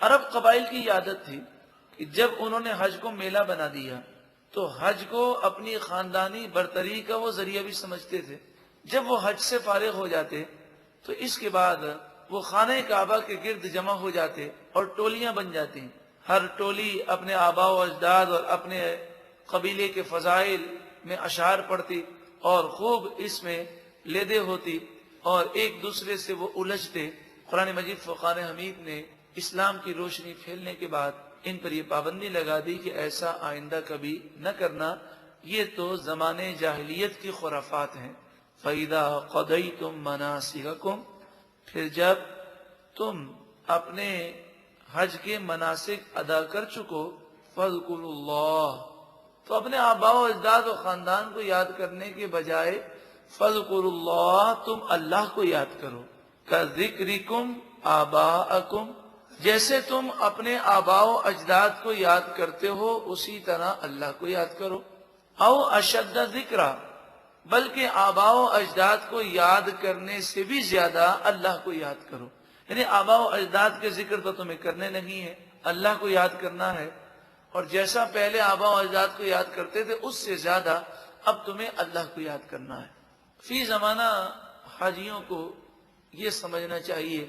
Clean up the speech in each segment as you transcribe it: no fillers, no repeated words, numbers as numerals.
عرب قبائل کی عادت تھی کہ جب انہوں نے حج کو میلہ بنا دیا تو حج کو اپنی خاندانی برتری کا وہ ذریعہ بھی سمجھتے تھے. جب وہ حج سے فارغ ہو جاتے تو اس کے بعد وہ خانہ کعبہ کے گرد جمع ہو جاتے اور ٹولیاں بن جاتی. ہر ٹولی اپنے آباء و اجداد اور اپنے قبیلے کے فضائل میں اشعار پڑھتی اور خوب اس میں لیدے ہوتی اور ایک دوسرے سے وہ الجھتے. قرآن مجید فرقان حمید نے اسلام کی روشنی پھیلنے کے بعد ان پر یہ پابندی لگا دی کہ ایسا آئندہ کبھی نہ کرنا، یہ تو زمانے جاہلیت کی خرافات ہیں. فَإِذَا قَضَيْتُم مَّنَاسِكَكُمْ، پھر جب تم اپنے حج کے مناسک ادا کر چکو، فَاذْكُرُوا اللَّهَ، تو اپنے آباء و اجداد و خاندان کو یاد کرنے کے بجائے فَاذْكُرُوا اللَّهَ، تم اللہ کو یاد کرو. كَذِكْرِكُمْ آبَاءَكُمْ، جیسے تم اپنے آباء و اجداد کو یاد کرتے ہو اسی طرح اللہ کو یاد کرو. او اشد ذکرہ، بلکہ آباء و اجداد کو یاد کرنے سے بھی زیادہ اللہ کو یاد کرو. یعنی آباء و اجداد کے ذکر تو تمہیں کرنے نہیں ہے، اللہ کو یاد کرنا ہے. اور جیسا پہلے آباء و اجداد کو یاد کرتے تھے اس سے زیادہ اب تمہیں اللہ کو یاد کرنا ہے. فی زمانہ حاجیوں کو یہ سمجھنا چاہیے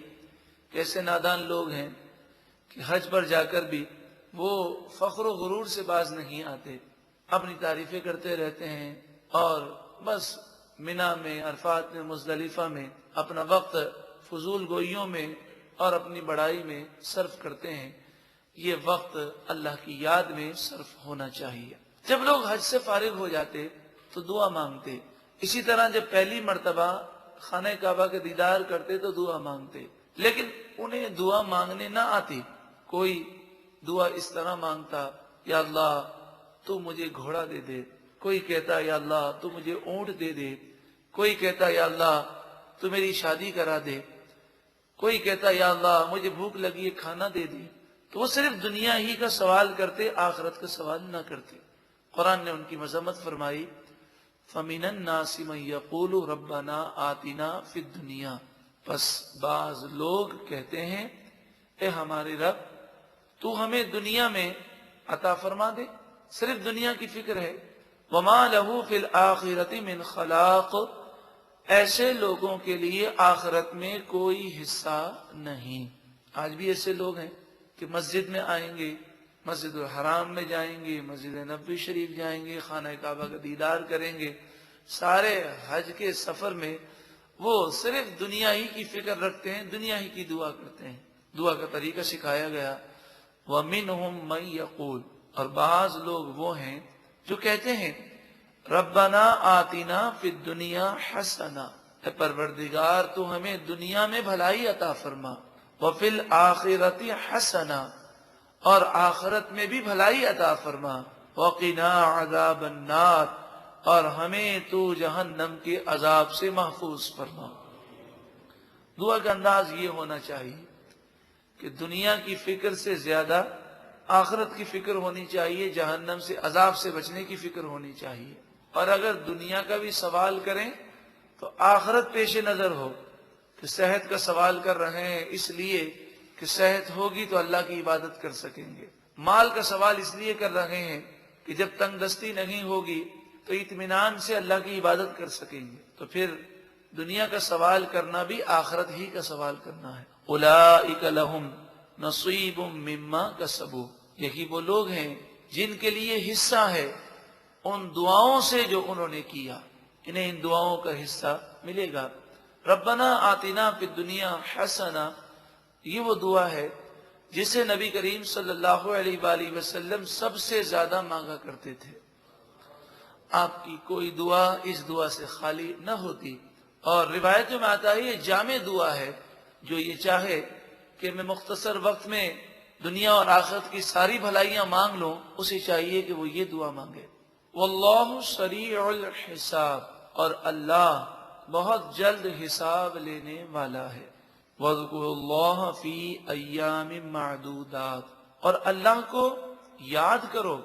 کہ ایسے نادان لوگ ہیں کہ حج پر جا کر بھی وہ فخر و غرور سے باز نہیں آتے، اپنی تعریفیں کرتے رہتے ہیں اور بس منا میں، عرفات میں، مزدلفہ میں اپنا وقت فضول گوئیوں میں اور اپنی بڑائی میں صرف کرتے ہیں. یہ وقت اللہ کی یاد میں صرف ہونا چاہیے. جب لوگ حج سے فارغ ہو جاتے تو دعا مانگتے. اسی طرح جب پہلی مرتبہ خانہ کعبہ کے دیدار کرتے تو دعا مانگتے، لیکن انہیں دعا مانگنے نہ آتی. کوئی دعا اس طرح مانگتا، یا اللہ تو مجھے گھوڑا دے دے. کوئی کہتا یا اللہ تو مجھے اونٹ دے دے. کوئی کہتا یا اللہ تو میری شادی کرا دے. کوئی کہتا یا اللہ مجھے بھوک لگی ہے کھانا دے دے. تو وہ صرف دنیا ہی کا سوال کرتے، آخرت کا سوال نہ کرتے. قرآن نے ان کی مذمت فرمائی، فَمِنَ النَّاسِ مَن يَقُولُ رَبَّنَا آتِنَا فِي الدُّنْيَا، پس بعض لوگ کہتے ہیں اے ہمارے رب تو ہمیں دنیا میں عطا فرما دے. صرف دنیا کی فکر ہے. وَمَا لَهُ فِي الْآخِرَةِ مِنْ خَلَاقٍ، ایسے لوگوں کے لیے آخرت میں کوئی حصہ نہیں. آج بھی ایسے لوگ ہیں کہ مسجد میں آئیں گے، مسجد الحرام میں جائیں گے، مسجد نبوی شریف جائیں گے، خانہ کعبہ کا دیدار کریں گے. سارے حج کے سفر میں وہ صرف دنیا ہی کی فکر رکھتے ہیں، دنیا ہی کی دعا کرتے ہیں. دعا کا طریقہ سکھایا گیا. وَمِنْهُمْ مَنْ يَقُولُ، اور بعض لوگ وہ ہیں جو کہتے ہیں ربنا آتنا فی الدنیا حسنہ، اے پروردگار تو ہمیں دنیا میں بھلائی عطا فرما. وفی الآخرۃ حسنہ، اور آخرت میں بھی بھلائی عطا فرما. وقنا عذاب النار، اور ہمیں تو جہنم کے عذاب سے محفوظ فرما. دعا کا انداز یہ ہونا چاہیے کہ دنیا کی فکر سے زیادہ آخرت کی فکر ہونی چاہیے، جہنم سے عذاب سے بچنے کی فکر ہونی چاہیے. اور اگر دنیا کا بھی سوال کریں تو آخرت پیش نظر ہو کہ صحت کا سوال کر رہے ہیں اس لیے کہ صحت ہوگی تو اللہ کی عبادت کر سکیں گے. مال کا سوال اس لیے کر رہے ہیں کہ جب تنگ دستی نہیں ہوگی تو اطمینان سے اللہ کی عبادت کر سکیں گے. تو پھر دنیا کا سوال کرنا بھی آخرت ہی کا سوال کرنا ہے. اولئک لہم نصیب مما کسبوا، یہی وہ لوگ ہیں جن کے لیے حصہ ہے ان دعاؤں سے جو انہوں نے کیا، انہیں ان دعاؤں کا حصہ ملے گا. ربنا آتنا فی الدنیا حسنہ، یہ وہ دعا ہے جسے نبی کریم صلی اللہ علیہ وآلہ وسلم سب سے زیادہ مانگا کرتے تھے. آپ کی کوئی دعا اس دعا سے خالی نہ ہوتی. اور روایتوں میں آتا ہے یہ جامع دعا ہے، جو یہ چاہے کہ میں مختصر وقت میں دنیا اور آخرت کی ساری بھلائیاں مانگ لوں، اسے چاہیے کہ وہ یہ دعا مانگے. واللہ سریع الحساب، اور اللہ بہت جلد حساب لینے والا ہے. وَاذْكُرُوا اللَّهَ فِي أَيَّامٍ مَّعْدُودَاتٍ، اور اللہ کو یاد کرو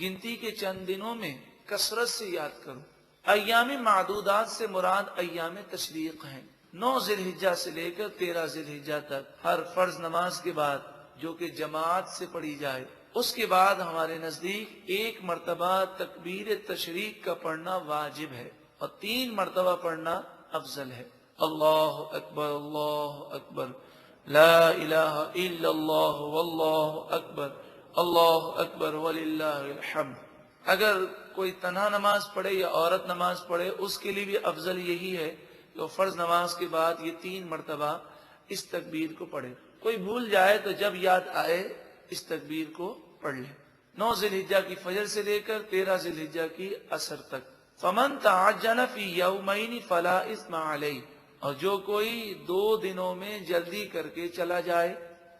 گنتی کے چند دنوں میں، کثرت سے یاد کرو. ایام معدودات سے مراد ایام تشریق ہیں. 9 ذی الحجہ سے لے کر 13 ذی الحجہ تک ہر فرض نماز کے بعد جو کہ جماعت سے پڑھی جائے. اس کے بعد ہمارے نزدیک 1 مرتبہ تکبیر تشریق کا پڑھنا واجب ہے اور 3 مرتبہ پڑھنا افضل ہے. اللہ اکبر اللہ اکبر لا الہ الا اللہ واللہ اکبر اللہ اکبر وللہ الحمد. اگر کوئی تنہا نماز پڑھے یا عورت نماز پڑھے اس کے لیے بھی افضل یہی ہے کہ وہ فرض نماز کے بعد یہ 3 مرتبہ اس تکبیر کو پڑھے. کوئی بھول جائے تو جب یاد آئے اس تکبیر کو پڑھ لے. 9 ذی الحجہ کی فجر سے لے کر 13 ذی الحجہ کی عصر تک. فمن تعجل فی یومین فلا اثم علیہ، اور جو کوئی 2 دنوں میں جلدی کر کے چلا جائے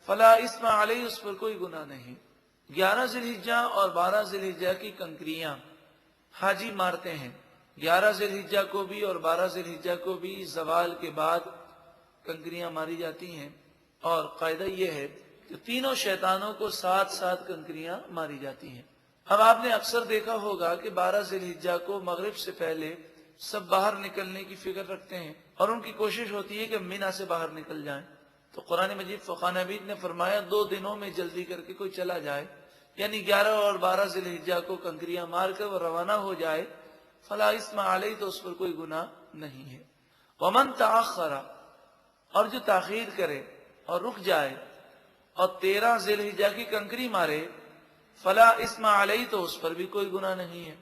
فلا اثم علیہ، اس پر کوئی گناہ نہیں. 11 ذی الحجہ اور 12 ذی الحجہ کی کنکریاں حاجی مارتے ہیں. 11 ذی الحجہ کو بھی اور 12 ذی الحجہ کو بھی زوال کے بعد کنکریاں ماری جاتی ہیں، اور قاعدہ یہ ہے کہ تینوں شیطانوں کو ساتھ ساتھ کنکریاں ماری جاتی ہیں. اب آپ نے اکثر دیکھا ہوگا کہ 12 ذی الحجہ کو مغرب سے پہلے سب باہر نکلنے کی فکر رکھتے ہیں اور ان کی کوشش ہوتی ہے کہ مینا سے باہر نکل جائیں. تو قرآن مجید فقان حمید نے فرمایا 2 دنوں میں جلدی کر کے کوئی چلا جائے، یعنی 11 اور 12 ذی الحجہ کو کنکریاں مار کر وہ روانہ ہو جائے فلا اثم علیہ، تو اس پر کوئی گناہ نہیں ہے. ومن تاخر، اور جو تاخیر کرے اور رک جائے اور 13 ذی الحجہ کی کنکری مارے فلا اثم علیہ، تو اس پر بھی کوئی گناہ نہیں ہے.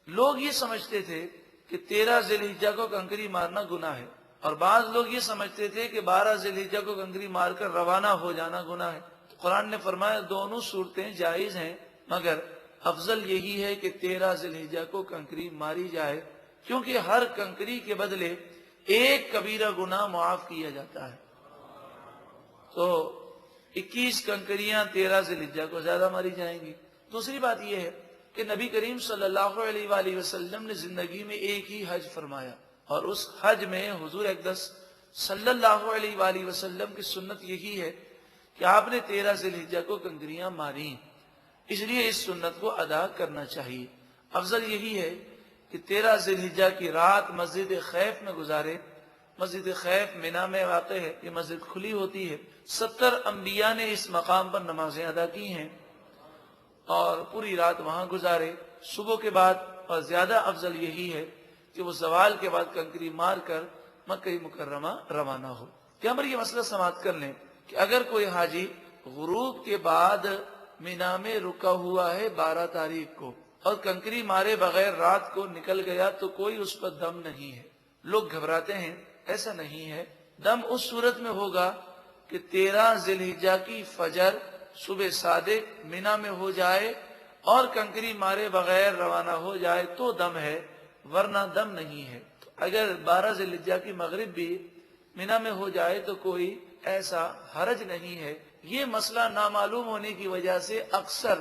لوگ یہ سمجھتے تھے کہ 13 ذی الحجہ کو کنکری مارنا گناہ ہے، اور بعض لوگ یہ سمجھتے تھے کہ 12 ذی الحجہ کو کنکری مار کر روانہ ہو جانا گناہ ہے. تو قرآن نے فرمایا دونوں صورتیں جائز ہیں، مگر افضل یہی ہے کہ 13 ذی الحجہ کو کنکری ماری جائے، کیونکہ ہر کنکری کے بدلے 1 کبیرہ گناہ معاف کیا جاتا ہے. تو 21 کنکریاں 13 ذی الحجہ کو زیادہ ماری جائیں گی. دوسری بات یہ ہے کہ نبی کریم صلی اللہ علیہ وآلہ وسلم نے زندگی میں ایک ہی حج فرمایا، اور اس حج میں حضور اقدس صلی اللہ علیہ وآلہ وسلم کی سنت یہی ہے کہ آپ نے 13 ذی الحجہ کو کنکریاں ماری، اس لیے اس سنت کو ادا کرنا چاہیے. افضل یہی ہے کہ 13 ذی الحجہ کی رات مسجد خیف میں گزارے. مسجد خیف مینا میں واقع ہے، یہ مسجد کھلی ہوتی ہے. 70 انبیاء نے اس مقام پر نمازیں ادا کی ہیں اور پوری رات وہاں گزارے صبح کے بعد. اور زیادہ افضل یہی ہے کہ وہ زوال کے بعد کنکری مار کر مکہ مکرمہ روانہ ہو. کہ ہم یہ مسئلہ سماعت کر لیں کہ اگر کوئی حاجی غروب کے بعد مینا میں رکا ہوا ہے 12 تاریخ کو اور کنکری مارے بغیر رات کو نکل گیا تو کوئی اس پر دم نہیں ہے. لوگ گھبراتے ہیں، ایسا نہیں ہے. دم اس صورت میں ہوگا کہ 13 ذی الحجہ کی فجر صبح صادق مینا میں ہو جائے اور کنکری مارے بغیر روانہ ہو جائے تو دم ہے، ورنہ دم نہیں ہے. تو اگر 12 ذی الحجہ کی مغرب بھی مینا میں ہو جائے تو کوئی ایسا حرج نہیں ہے. یہ مسئلہ نامعلوم ہونے کی وجہ سے اکثر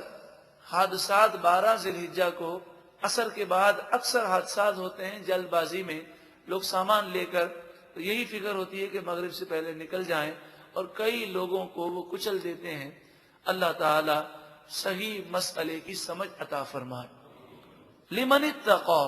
حادثات 12 ذی الحجہ کو عصر کے بعد اکثر حادثات ہوتے ہیں جلد بازی میں. لوگ سامان لے کر تو یہی فکر ہوتی ہے کہ مغرب سے پہلے نکل جائیں، اور کئی لوگوں کو وہ کچل دیتے ہیں. اللہ تعالی صحیح مسئلے کی سمجھ عطا فرمائے. لمن اتقى،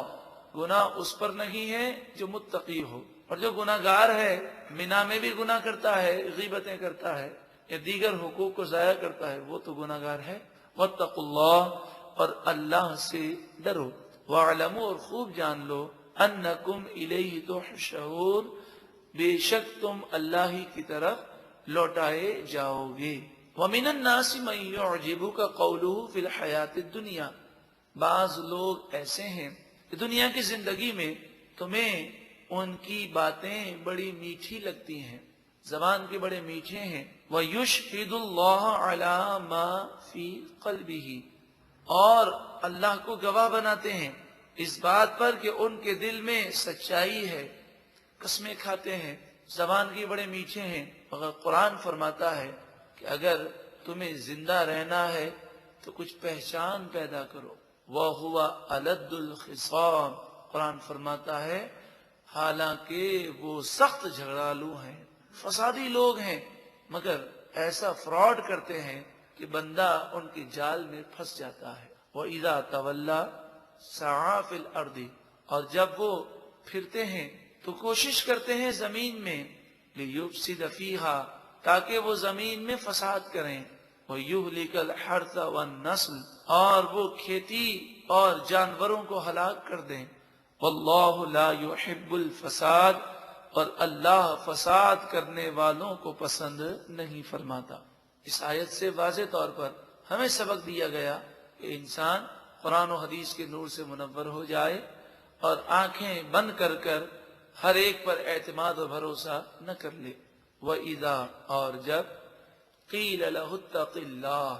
گناہ اس پر نہیں ہے جو متقی ہو. اور جو گناہ گار ہے مینا میں بھی گناہ کرتا ہے، غیبتیں کرتا ہے یا دیگر حقوق کو ضائع کرتا ہے، وہ تو گناہ گار ہے. واتقوا اللہ، اور اللہ سے ڈرو. واعلموا، اور خوب جان لو، انکم الیہ تحشرون، بے شک تم اللہ ہی کی طرف لوٹائے جاؤ گے. وَمِنَ النَّاسِ مَن يُعْجِبُكَ قَوْلُهُ فِي الْحَيَاةِ الدُّنْيَا، بعض لوگ ایسے ہیں کہ دنیا کی زندگی میں تمہیں ان کی باتیں بڑی میٹھی لگتی ہیں، زبان کے بڑے میٹھے ہیں. وَيُشْهِدُ اللَّهَ عَلَى مَا فِي قَلْبِهِ، اور اللہ کو گواہ بناتے ہیں اس بات پر کہ ان کے دل میں سچائی ہے. قسمیں کھاتے ہیں، زبان کے بڑے میٹھے ہیں، مگر قرآن فرماتا ہے کہ اگر تمہیں زندہ رہنا ہے تو کچھ پہچان پیدا کرو. وَهُوَ أَلَدُّ الْخِصَامِ، قرآن فرماتا ہے حالانکہ وہ سخت جھگڑالو ہیں، فسادی لوگ ہیں، مگر ایسا فراڈ کرتے ہیں کہ بندہ ان کی جال میں پھنس جاتا ہے. وَإِذَا تَوَلَّى سَعَى فِي الْأَرْضِ، اور جب وہ پھرتے ہیں تو کوشش کرتے ہیں زمین میں، لِيُفْسِدَ فِيهَا، تاکہ وہ زمین میں فساد کریں. وَيُهْلِكَ الْحَرْثَ وَالنَّسْلَ، اور وہ کھیتی اور جانوروں کو ہلاک کر دیں. وَاللَّهُ لَا يُحِبُّ الْفَسَادَ، اور اللہ فساد کرنے والوں کو پسند نہیں فرماتا. اس آیت سے واضح طور پر ہمیں سبق دیا گیا کہ انسان قرآن و حدیث کے نور سے منور ہو جائے اور آنکھیں بند کر کر ہر ایک پر اعتماد و بھروسہ نہ کر لے. وَإِذَا، اور جب قِيلَ لَهُ اتَّقِ اللَّهَ،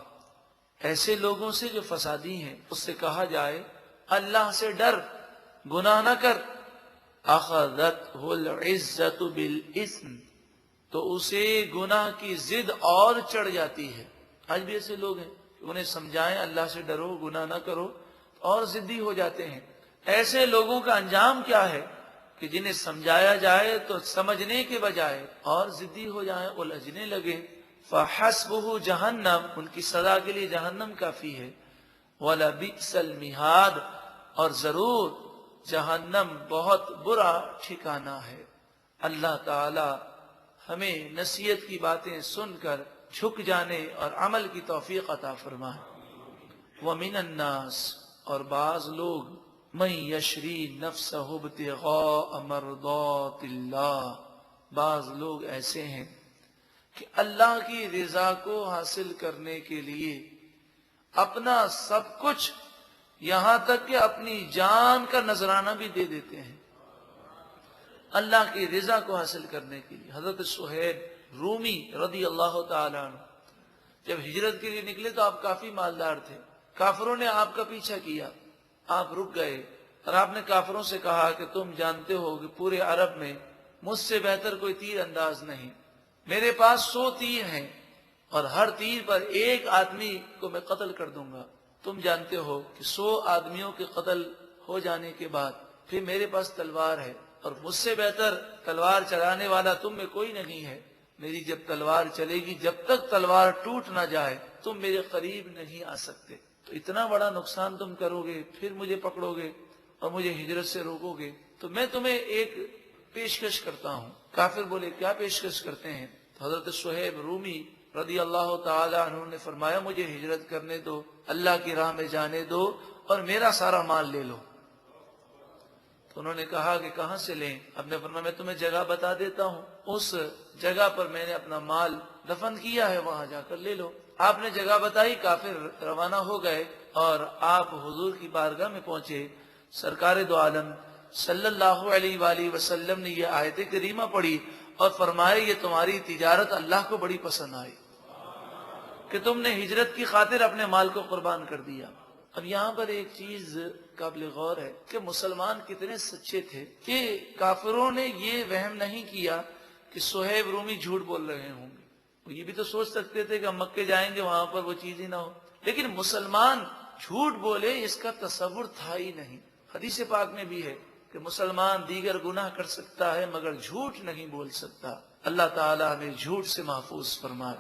ایسے لوگوں سے جو فسادی ہیں اس سے کہا جائے اللہ سے ڈر، گناہ نہ کر، أَخَذَتْهُ الْعِزَّةُ بِالْإِثْمِ، تو اسے گناہ کی ضد اور چڑھ جاتی ہے. آج بھی ایسے لوگ ہیں کہ انہیں سمجھائیں اللہ سے ڈرو، گناہ نہ کرو، اور ضدی ہو جاتے ہیں. ایسے لوگوں کا انجام کیا ہے کہ جنہیں سمجھایا جائے تو سمجھنے کے بجائے اور ضدی ہو جائیں، الجھنے لگے. فَحَسْبُهُ جَهَنَّمْ، ان کی سزا کے لیے جہنم کافی ہے. وَلَبِئْسَ الْمِہَادُ، اور ضرور جہنم بہت برا ٹھکانہ ہے. اللہ تعالی ہمیں نصیحت کی باتیں سن کر جھک جانے اور عمل کی توفیق عطا فرمائے. وَمِنَ النَّاسِ، اور بعض لوگ، مَن یشری نَفْسَهُ ابْتِغَاءَ مَرْضَاتِ اللَّهِ، بعض لوگ ایسے ہیں کہ اللہ کی رضا کو حاصل کرنے کے لیے اپنا سب کچھ، یہاں تک کہ اپنی جان کا نذرانہ بھی دے دیتے ہیں اللہ کی رضا کو حاصل کرنے کے لیے. حضرت صہیب رومی رضی اللہ تعالیٰ عنہ جب ہجرت کے لیے نکلے تو آپ کافی مالدار تھے. کافروں نے آپ کا پیچھا کیا، آپ رک گئے اور آپ نے کافروں سے کہا کہ تم جانتے ہو کہ پورے عرب میں مجھ سے بہتر کوئی تیر انداز نہیں. میرے پاس 100 تیر ہیں اور ہر تیر پر ایک آدمی کو میں قتل کر دوں گا. تم جانتے ہو کہ 100 آدمیوں کے قتل ہو جانے کے بعد پھر میرے پاس تلوار ہے اور مجھ سے بہتر تلوار چلانے والا تم میں کوئی نہیں ہے. میری جب تلوار چلے گی، جب تک تلوار ٹوٹ نہ جائے تم میرے قریب نہیں آ سکتے. تو اتنا بڑا نقصان تم کرو گے، پھر مجھے پکڑو گے اور مجھے ہجرت سے روکو گے، تو میں تمہیں ایک پیشکش کرتا ہوں. کافر بولے کیا پیشکش کرتے ہیں؟ تو حضرت صہیب رومی رضی اللہ تعالی عنہ نے فرمایا مجھے ہجرت کرنے دو، اللہ کی راہ میں جانے دو اور میرا سارا مال لے لو. تو انہوں نے کہا کہ کہاں سے لیں؟ اب نے فرمایا میں تمہیں جگہ بتا دیتا ہوں، اس جگہ پر میں نے اپنا مال دفن کیا ہے، وہاں جا کر لے لو. آپ نے جگہ بتائی، کافر روانہ ہو گئے اور آپ حضور کی بارگاہ میں پہنچے. سرکار دو عالم صلی اللہ علیہ وآلہ وسلم نے یہ آیت کریمہ پڑھی اور فرمائے یہ تمہاری تجارت اللہ کو بڑی پسند آئی کہ تم نے ہجرت کی خاطر اپنے مال کو قربان کر دیا. اب یہاں پر ایک چیز قابل غور ہے کہ مسلمان کتنے سچے تھے کہ کافروں نے یہ وہم نہیں کیا کہ صہیب رومی جھوٹ بول رہے ہوں گے. یہ بھی تو سوچ سکتے تھے کہ ہم مکے جائیں گے وہاں پر وہ چیز ہی نہ ہو، لیکن مسلمان جھوٹ بولے اس کا تصور تھا ہی نہیں. حدیث پاک میں بھی ہے کہ مسلمان دیگر گناہ کر سکتا ہے مگر جھوٹ نہیں بول سکتا. اللہ تعالی ہمیں جھوٹ سے محفوظ فرمائے.